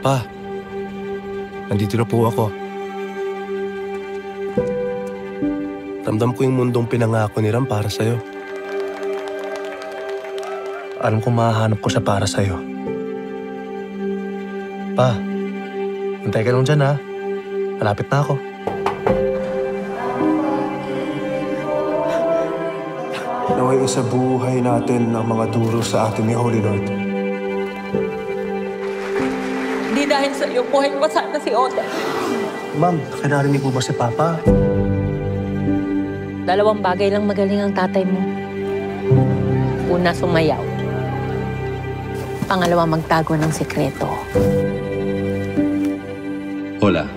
Pa, nandito na po ako. Ramdam ko yung mundong pinangako ni Ram para sa'yo. Alam kong mahahanap ko siya para sa'yo. Pa, hintay ka lang dyan ha. Malapit na ako. Naway isa buhay natin ang mga duro sa atin ni Holy Lord. Hindi dahil sa iyo, buhay ko sana si Oda. Ma'am, nakarinig po ba si Papa? Dalawang bagay lang magaling ang tatay mo. Una, sumayaw. Pangalawa, magtago ng sekreto. Hola,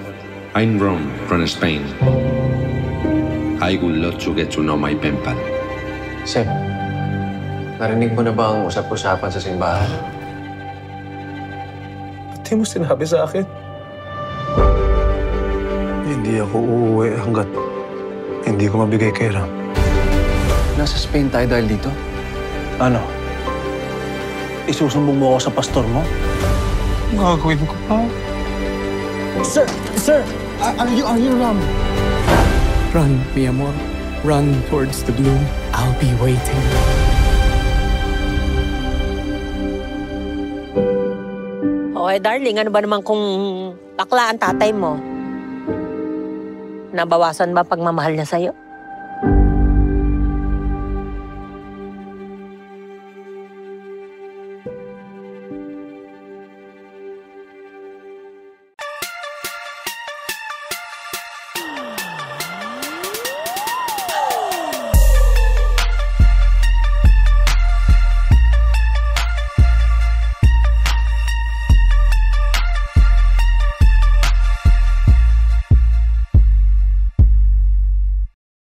I'm Ron from Spain. I would love to get to know my pen pal. Seb, narinig mo na ba ang usap-usapan sa simbahan? Ba't di mo sinabi sa akin? Hindi ako uuwi hanggat hindi ko mabigay kay Ram. Nasa Spain tayo dahil dito? Ano? Isusumbong mo ako sa pastor mo? Ang gagawin ko pa? Sir! Are you Ram? Run, mi amor. Run towards the gloom. I'll be waiting. Okay, darling, ano ba naman kung bakla ang tatay mo? Nabawasan ba pagmamahal niya sa'yo?